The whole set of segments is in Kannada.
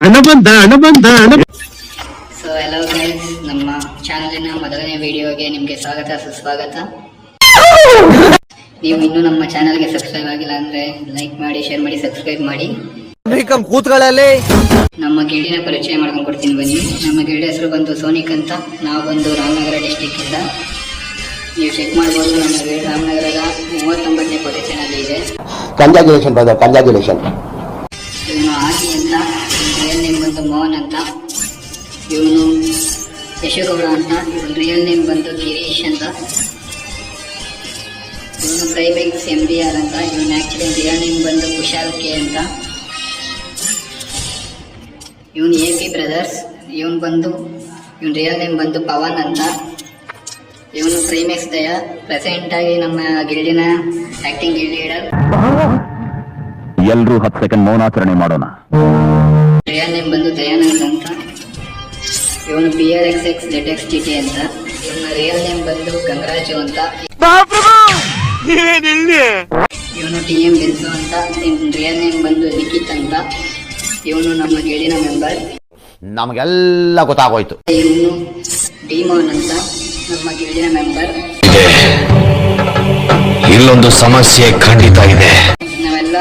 ಸೊ ಹಲೋ ಗೈಸ್, ನಮ್ಮ ಚಾನಲಿನ ಮೊದಲನೇ ವಿಡಿಯೋಗೆ ನಿಮಗೆ ಸ್ವಾಗತ ಸುಸ್ವಾಗತ. ನೀವು ಇನ್ನೂ ನಮ್ಮ ಚಾನಲ್ಗೆ ಸಬ್ಸ್ಕ್ರೈಬ್ ಆಗಿಲ್ಲ ಅಂದ್ರೆ ಲೈಕ್ ಮಾಡಿ, ಶೇರ್ ಮಾಡಿ, ಸಬ್ಸ್ಕ್ರೈಬ್ ಮಾಡಿ. ಕೂತ್ಗಳಲ್ಲಿ ನಮ್ಮ ಗಿಲ್ಡಿನ ಪರಿಚಯ ಮಾಡ್ಕೊಂಡು ಕೊಡ್ತೀನಿ ಬನ್ನಿ. ನಮ್ಮ ಗಿಲ್ಡಿ ಹೆಸರು ಬಂದು ಸೋನಿಕ್ ಅಂತ. ನಾವು ಬಂದು ರಾಮನಗರ ಡಿಸ್ಟಿಕ್ ಇಂದ. ನೀವು ಚೆಕ್ ಮಾಡ್ಬೋದು, ನಮ್ಮ ಗಿಲ್ಡಿ ರಾಮನಗರದ 39ನೇ ಪೊಸಿಷನ್ ಅಲ್ಲಿ ಇದೆ. Congratulation brother, congratulation. ಇವನು ಆಗಿ ಅಂತ, ರಿಯಲ್ ನೇಮ್ ಬಂದು ಮೋಹನ್ ಅಂತ. ಇವನು ಯಶಗೌಡ ಅಂತ. ಇವನು ರಿಯಲ್ ನೇಮ್ ಬಂದು ಗಿರೀಶ್ ಅಂತ. ಇವನು ಪ್ರೈಮೆಕ್ಸ್ MDR ಅಂತ. ಇವನು ಆಕ್ಚುಲಿ ರಿಯಲ್ ನೇಮ್ ಬಂದು ಕುಶಾಲ್ ಕೆ ಅಂತ. ಇವನು AP ಬ್ರದರ್ಸ್. ಇವನು ರಿಯಲ್ ನೇಮ್ ಬಂದು ಪವನ್ ಅಂತ. ಇವನು ಪ್ರೈಮೆಕ್ಸ್ ದಯ. ಪ್ರೆಸೆಂಟ್ ಆಗಿ ನಮ್ಮ ಗಿಲ್ಡಿನ ಆಕ್ಟಿಂಗ್ ಗಿಲ್ಡ್ ಲೀಡರ್. ಎಲ್ಲರೂ 10 ಸೆಕೆಂಡ್ ಮೌನಾಚರಣೆ ಮಾಡೋಣ. ರಿಯಲ್ ನೇಮ್ ಬಂದು ದಯಾನಂದ್ ಅಂತ. ಇವನು PRXXZXTT ಅಂತ. ಇವನ ರಿಯಲ್ ನೇಮ್ ಬಂದು ಗಂಗರಾಜು ಅಂತ. ಇವನು TM ಬೆನ್ಸು ಅಂತ. ರಿಯಲ್ ನೇಮ್ ಬಂದು ಲಿಖಿತ್ ಅಂತ. ಇವನು ನಮ್ಮ ಗಿಲ್ಡಿನ ಮೆಂಬರ್. ನಮಗೆಲ್ಲ ಗೊತ್ತಾಗೋಯ್ತು. ಇವನು ಡಿಮೋನ್ ಅಂತ, ನಮ್ಮ ಗಿಲ್ಡಿನ ಮೆಂಬರ್. ಇಲ್ಲೊಂದು ಸಮಸ್ಯೆ ಖಂಡಿತ ಇದೆ. ನಾವೆಲ್ಲ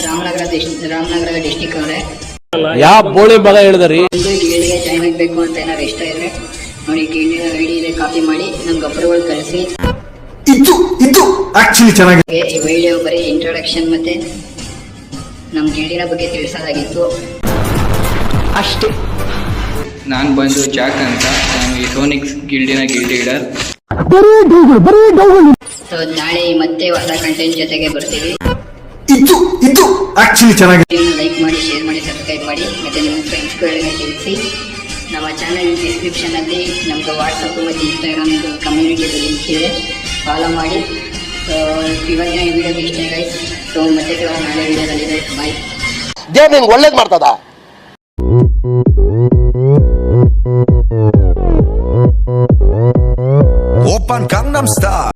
ರಾಮನಗರ ಡಿಸ್ಟಿಕ್ ಅವರೇ. ಯಾವ ಬೋಳಿ ಮಗ ಹೇಳಿದ್ರಿ? ಒಂದು ಗಿಲ್ಡಿಗೆ ಜಾಯ್ನ್ ಆಗಬೇಕು ಅಂತ ಏನಾದ್ರು ಇಷ್ಟ ಇದ್ರೆ ನೋಡಿ, ಗಿಲ್ಡಿನ ಐಡಿ ಇದೆ, ಕಾಪಿ ಮಾಡಿ ನಮ್ಗೆ ಅಪ್ರೂವಲ್ ಕಳಿಸಿ. ಇದು ಆಕ್ಚುಲಿ ಚೆನ್ನಾಗಿದೆ. ಈ ವಿಡಿಯೋ ಬರೀ ಇಂಟ್ರೊಡಕ್ಷನ್ ಮತ್ತೆ ನಮ್ಮ ಗಿಲ್ಡಿನ ಬಗ್ಗೆ ತಿಳಿಸೋದಾಗಿತ್ತು ಅಷ್ಟೇ. ನಾನು ಬಂದು ಜಾಕ್ ಅಂತ. ನಾನು ಈ ಸೋನಿಕ್ಸ್ ಗಿಲ್ಡಿನ ಗಿಲ್ಡ್ ಲೀಡರ್. ಸೊ ನಾಳೆ ಮತ್ತೆ ಹೊಸ ಕಂಟೆಂಟ್ ಜೊತೆಗೆ ಬರ್ತೀವಿ. ಇದು ಆಕ್ಚುಲಿ ಚೆನ್ನಾಗಿದೆ. ಲೈಕ್ ಮಾಡಿ, ಶೇರ್ ಮಾಡಿ, ಸಬ್ಸ್ಕ್ರೈಬ್ ಮಾಡಿ, ಮತ್ತೆ ನಿಮ್ಮ ಫ್ರೆಂಡ್ಸ್ಗಳಿಗೆ ತಿಳಿಸಿ. ನಮ್ಮ ಚಾನಲ್ ಡಿಸ್ಕ್ರಿಪ್ಷನ್ ಅಲ್ಲಿ ನಮ್ದು ವಾಟ್ಸಪ್ ಮತ್ತು ಇನ್ಸ್ಟಾಗ್ರಾಮ್ ಕಮ್ಯುನಿಟಿ ಲಿಂಕ್ ಇದೆ, ಫಾಲೋ ಮಾಡಿ. ಸೊ ಇವತ್ತಿನ ಈ ವಿಡಿಯೋಗೆ ಇಷ್ಟ ಗೈಸ್. ಸೊ ಮತ್ತೆ ನಾಳೆ ವಿಡಿಯೋದಲ್ಲಿದೆ. ಬಾಯ್. ದೇವ್ರು ನಿಂಗೆ ಒಳ್ಳೇದು ಮಾಡ್ತದ.